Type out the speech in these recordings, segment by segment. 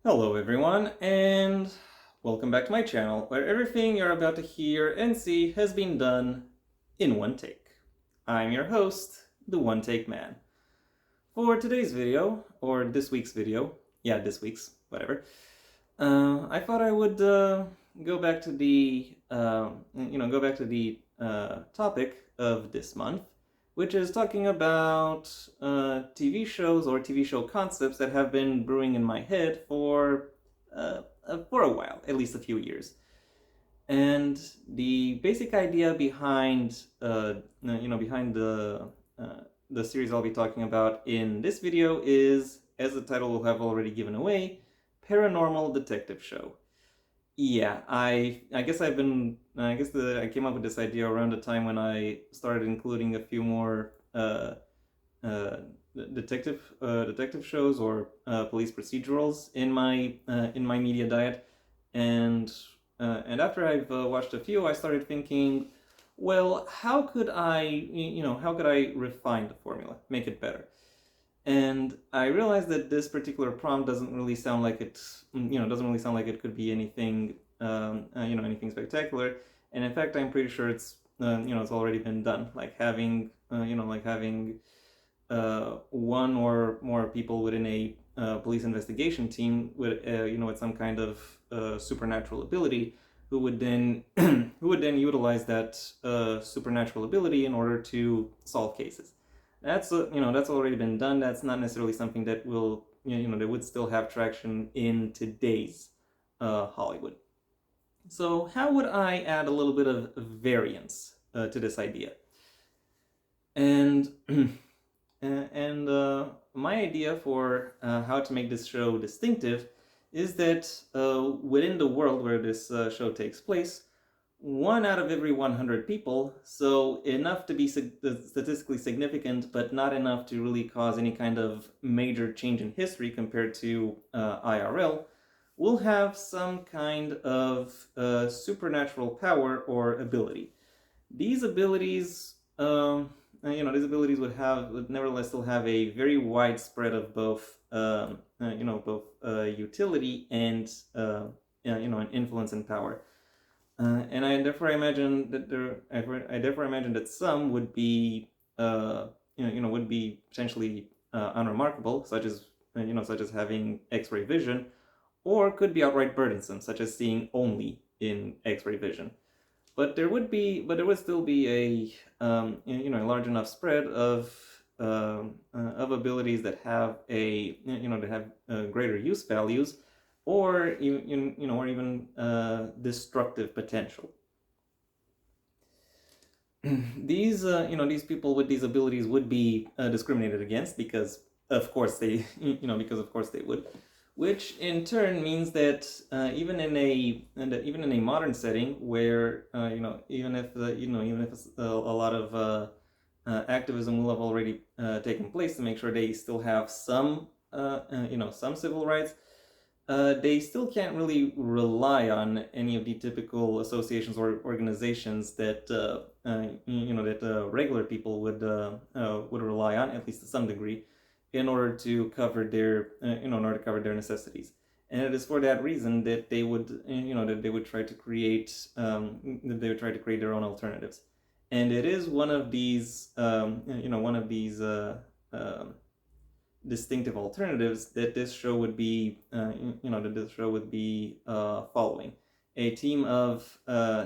Hello everyone, and welcome back to my channel, where everything you're about to hear and see has been done in one take. I'm your host, the One Take Man. For today's video, or this week's video, this week's, whatever, I thought I would go back to the topic of this month, which is talking about TV shows or TV show concepts that have been brewing in my head for a while, at least a few years. And the basic idea behind the series I'll be talking about in this video is, as the title will have already given away, Paranormal Detective Show. Yeah, I came up with this idea around the time when I started including a few more uh, detective shows or police procedurals in my media diet, and after I've watched a few, I started thinking, well, how could I refine the formula, make it better? And I realized that this particular prompt doesn't really sound like it could be anything, anything spectacular. And in fact, I'm pretty sure it's already been done. Like having one or more people within a police investigation team with some kind of supernatural ability, who would then utilize that supernatural ability in order to solve cases. That's already been done. That's not necessarily something that will that would still have traction in today's Hollywood. So how would I add a little bit of variance to this idea? And my idea for how to make this show distinctive is that within the world where this show takes place, 1 out of every 100 people, so enough to be statistically significant, but not enough to really cause any kind of major change in history compared to IRL, will have some kind of supernatural power or ability. These abilities, these abilities would nevertheless still have a very wide spread of both utility and and influence and power. And I therefore imagine that some would be would be potentially unremarkable, such as having X-ray vision, or could be outright burdensome, such as seeing only in X-ray vision. But there would still be a large enough spread of abilities that have greater use values, or even destructive potential. These people with these abilities would be discriminated against, because of course they would, which in turn means that even in a modern setting where even if a lot of activism will have already taken place to make sure they still have some civil rights, they still can't really rely on any of the typical associations or organizations that regular people would rely on, at least to some degree, in order to cover their necessities. And it is for that reason that they would try to create their own alternatives. And it is one of these distinctive alternatives that this show would be following a team of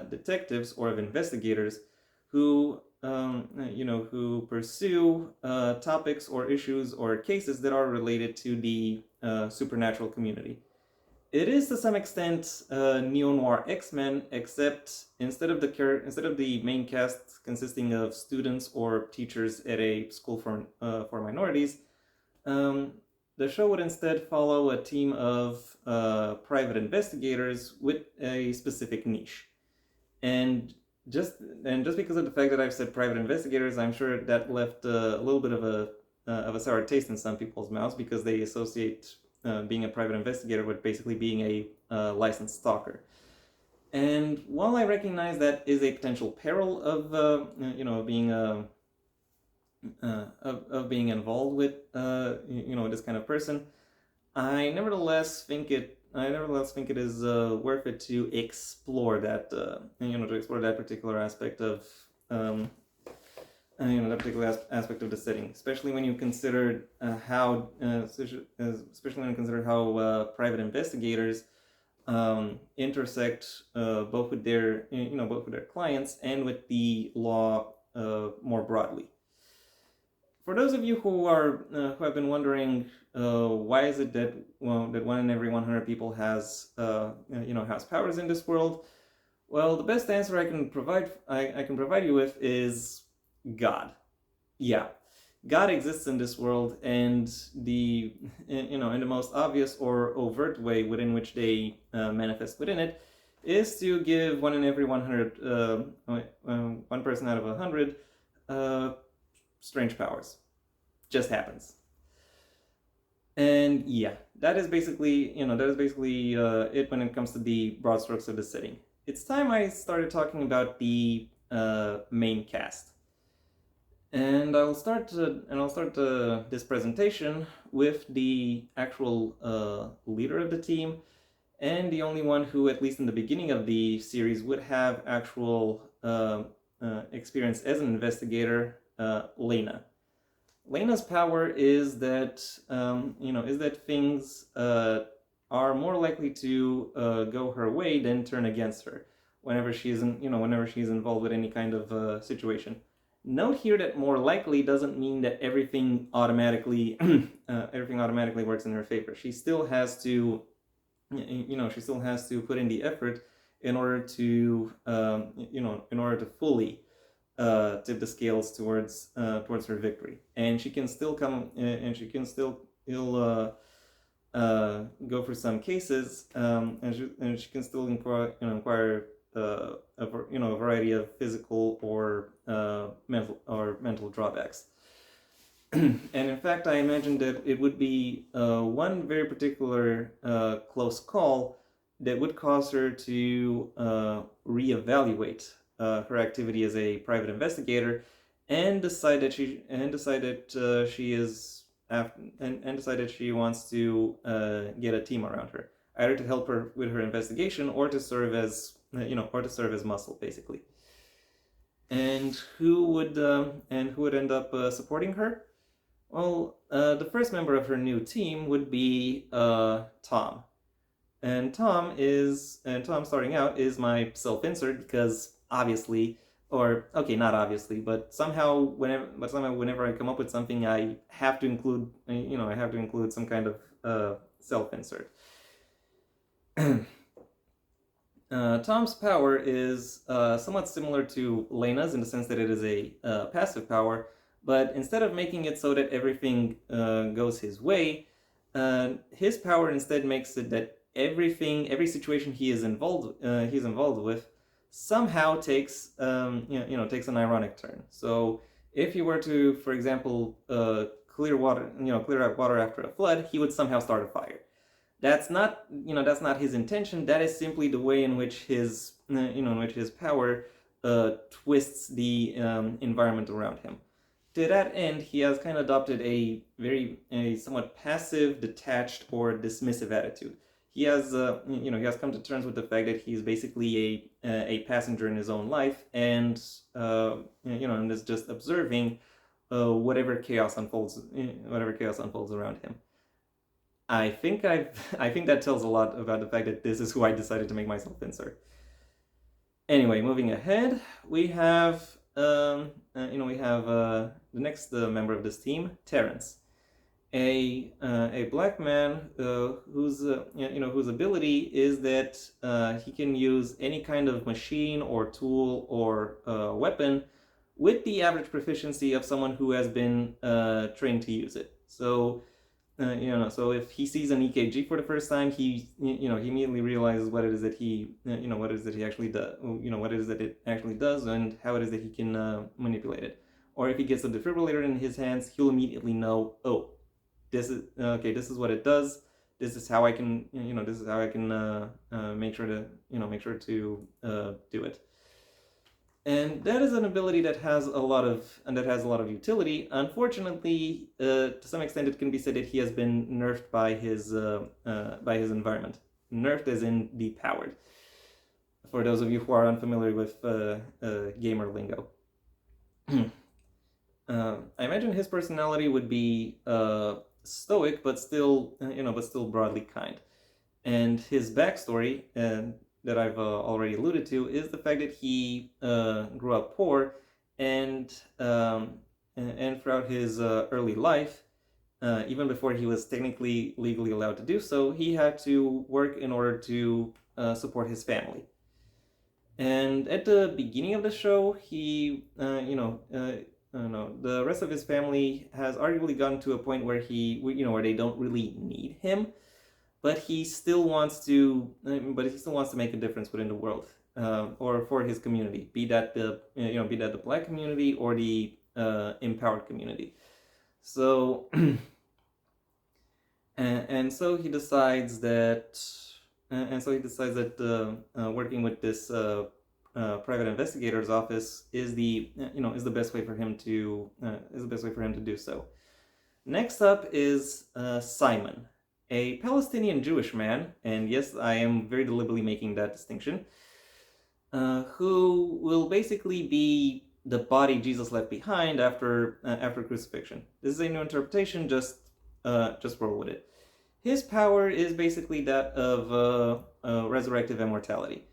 detectives or of investigators who who pursue topics or issues or cases that are related to the supernatural community. It is to some extent neo-noir X-Men, except instead of the main cast consisting of students or teachers at a school for minorities, um, the show would instead follow a team of private investigators with a specific niche. And just because of the fact that I've said private investigators, I'm sure that left a little bit of a sour taste in some people's mouths, because they associate being a private investigator with basically being a licensed stalker. And while I recognize that is a potential peril of being of being involved with this kind of person, I nevertheless think it is worth it to explore that to explore that particular aspect of um, that particular aspect of the setting, especially when you consider especially when you consider how private investigators intersect both with their clients and with the law more broadly. For those of you who have been wondering why is it that that one in every 100 people has powers in this world, well, the best answer I can provide you with is God. Yeah, God exists in this world, and in the most obvious or overt way within which they manifest within it is to give one in every 100 one person out of 100 uh, strange powers. Just happens. And yeah, that is basically it when it comes to the broad strokes of the setting. It's time I started talking about the main cast. I'll start this presentation with the actual leader of the team, and the only one who, at least in the beginning of the series, would have actual experience as an investigator, Lena. Lena's power is that things are more likely to go her way than turn against her whenever she's involved with any kind of situation. Note here that more likely doesn't mean that everything automatically works in her favor. She still has to put in the effort in order to fully tip the scales towards her victory, and she can still go for some cases, and she can still inquire a variety of physical or mental drawbacks. And in fact, I imagine that it would be one very particular close call that would cause her to reevaluate her activity as a private investigator, and decide that she is and decide that she wants to get a team around her, either to help her with her investigation or to serve as muscle, basically. And who would end up supporting her? Well, the first member of her new team would be Tom. And Tom starting out is my self-insert because obviously, or okay, not obviously, but somehow whenever I come up with something, I have to include some kind of self-insert. Tom's power is somewhat similar to Lena's in the sense that it is a passive power, but instead of making it so that everything goes his way, his power instead makes it that every situation he's involved with, somehow takes an ironic turn. So if he were to, for example, clear out water after a flood, he would somehow start a fire. That's not his intention. That is simply the way in which his power twists the environment around him. To that end, he has kind of adopted a somewhat passive, detached, or dismissive attitude. He has come to terms with the fact that he's basically a passenger in his own life, and and is just observing whatever chaos unfolds around him. I think that tells a lot about the fact that this is who I decided to make myself insert. Anyway, moving ahead, we have the next member of this team, Terrence, a black man whose ability is that he can use any kind of machine or tool or weapon with the average proficiency of someone who has been trained to use it. So if he sees an EKG for the first time, he immediately realizes what it is that he actually does, what it is that it actually does, and how it is that he can manipulate it. Or if he gets a defibrillator in his hands, he'll immediately know, oh, this is what it does. This is how I can make sure to do it. And that is an ability that has a lot of utility. Unfortunately, to some extent, it can be said that he has been nerfed by his environment. Nerfed as in depowered. For those of you who are unfamiliar with gamer lingo, I imagine his personality would be stoic, but still, but still broadly kind. And his backstory, that I've already alluded to, is the fact that he grew up poor, and and throughout his early life, even before he was technically legally allowed to do so, he had to work in order to support his family. And at the beginning of the show, he, no, the rest of his family has arguably gotten to a point where where they don't really need him, but he still wants to, make a difference within the world, or for his community, be that the black community or the empowered community. So, and so he decides that, working with this private investigator's office is the best way for him to do so. Next up is Simon, a Palestinian Jewish man, and yes, I am very deliberately making that distinction, who will basically be the body Jesus left behind after crucifixion. This is a new interpretation. Just roll with it. His power is basically that of resurrective immortality.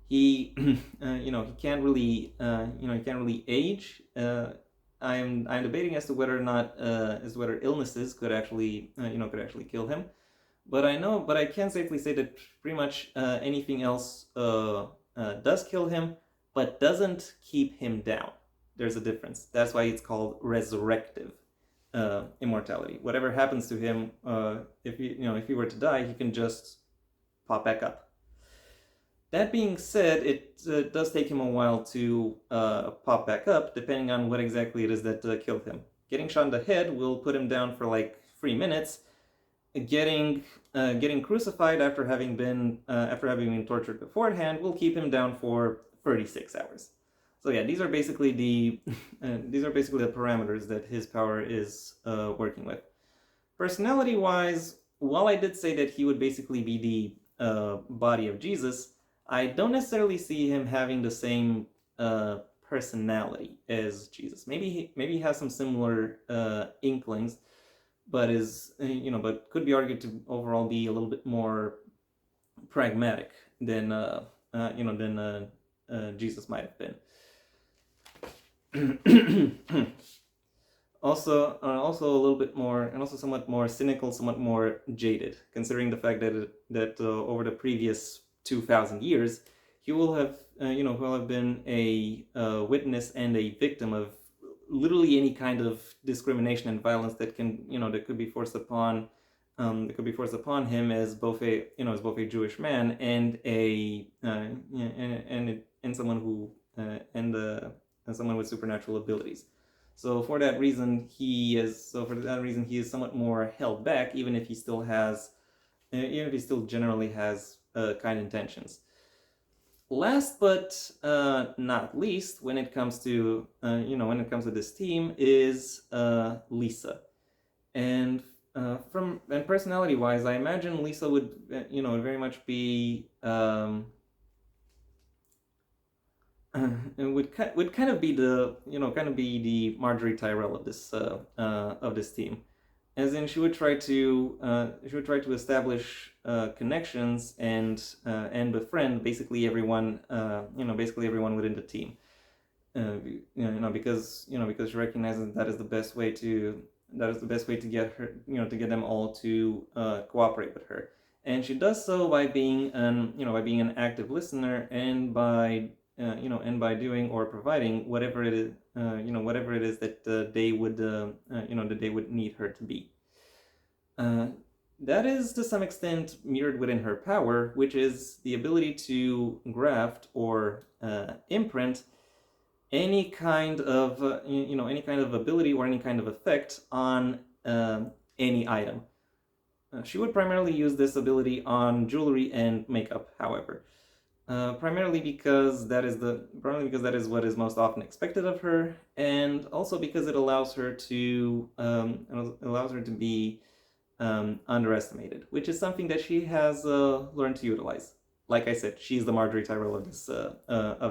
He, he can't really, he can't really age. I'm debating as to whether or not, whether illnesses could actually, kill him. But I can safely say that pretty much anything else does kill him, but doesn't keep him down. There's a difference. That's why it's called resurrective immortality. Whatever happens to him, if he were to die, he can just pop back up. That being said, it does take him a while to pop back up, depending on what exactly it is that killed him. Getting shot in the head will put him down for like 3 minutes. Getting crucified after having been tortured beforehand will keep him down for 36 hours. So yeah, these are basically the parameters that his power is working with. Personality-wise, while I did say that he would basically be the body of Jesus, I don't necessarily see him having the same personality as Jesus. Maybe he has some similar inklings, but but could be argued to overall be a little bit more pragmatic than Jesus might have been. Also a little bit more, and also somewhat more cynical, somewhat more jaded, considering the fact that over the previous 2,000 years, he will have been a witness and a victim of literally any kind of discrimination and violence that could be forced upon him as both a Jewish man and someone who and someone with supernatural abilities. So for that reason, he is somewhat more held back, even if he still generally has kind intentions. Last but not least, when it comes to this team, is Lisa, and personality-wise, I imagine Lisa would very much be would kind of be the Marjorie Tyrell of this team, as in she would try to establish connections and befriend basically everyone within the team, because she recognizes that is the best way to get her, to get them all to cooperate with her, and she does so by being an active listener, and by doing or providing whatever it is that they would need her to be. That is to some extent mirrored within her power, which is the ability to graft or imprint any kind of ability or any kind of effect on any item. She would primarily use this ability on jewelry and makeup, however. primarily because that is what is most often expected of her, and also because it allows her to be underestimated, which is something that she has learned to utilize. Like I said, she's the Marjorie Tyrell of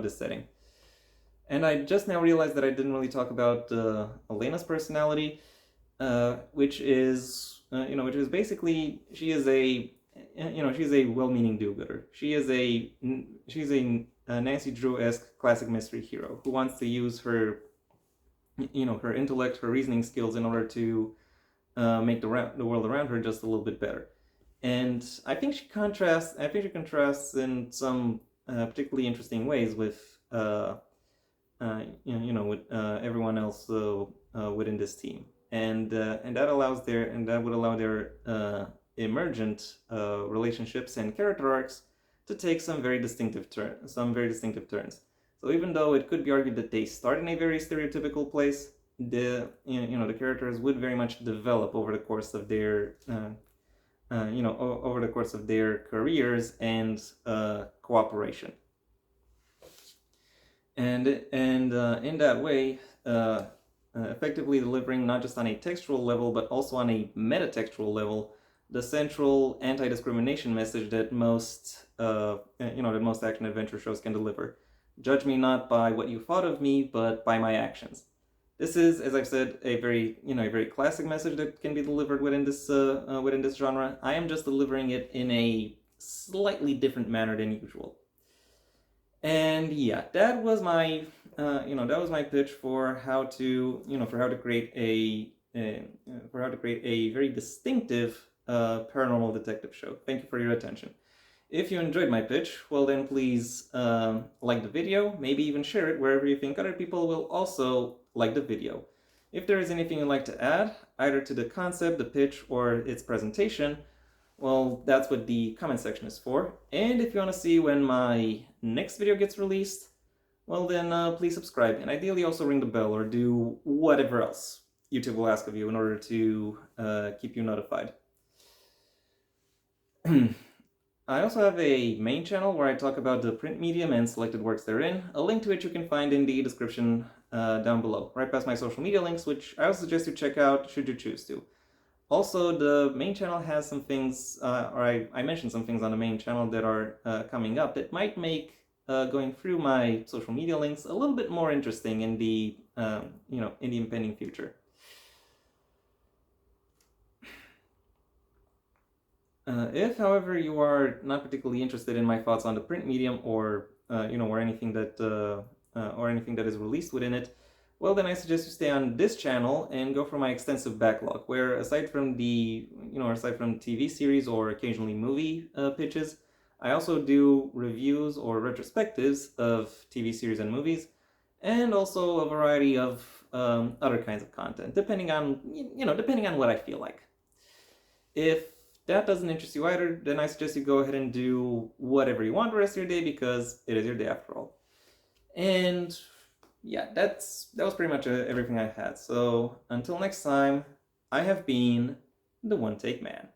this setting. And I just now realized that I didn't really talk about Elena's personality, which is basically she's a well-meaning do-gooder. She's a Nancy Drew-esque classic mystery hero who wants to use her intellect, her reasoning skills in order to make the world around her just a little bit better. And I think she contrasts in some particularly interesting ways with with everyone else within this team, and that would allow their emergent relationships and character arcs to take some very distinctive turns. So even though it could be argued that they start in a very stereotypical place, the characters would very much develop over the course of their over the course of their careers and cooperation. And in that way, effectively delivering not just on a textual level but also on a metatextual level the central anti-discrimination message that most action adventure shows can deliver. Judge me not by what you thought of me, but by my actions. This is, as I've said, a very classic message that can be delivered within this genre. I am just delivering it in a slightly different manner than usual. And yeah, that was my pitch for how to create a very distinctive paranormal detective show. Thank you for your attention. If you enjoyed my pitch, well then please like the video, maybe even share it wherever you think other people will also like the video. If there is anything you'd like to add, either to the concept, the pitch, or its presentation, well, that's what the comment section is for. And if you want to see when my next video gets released, well then please subscribe, and ideally also ring the bell or do whatever else YouTube will ask of you in order to keep you notified. I also have a main channel where I talk about the print medium and selected works therein, a link to which you can find in the description down below, right past my social media links, which I also suggest you check out should you choose to. Also, the main channel has some things, I mentioned some things on the main channel that are coming up that might make going through my social media links a little bit more interesting in the impending future. If, however, you are not particularly interested in my thoughts on the print medium or anything that is released within it, well then I suggest you stay on this channel and go for my extensive backlog, where aside from TV series or occasionally movie pitches, I also do reviews or retrospectives of TV series and movies, and also a variety of other kinds of content, depending on what I feel like. If that doesn't interest you either, then I suggest you go ahead and do whatever you want the rest of your day, because it is your day after all. And yeah, that was pretty much everything I had. So until next time, I have been the One Take Man.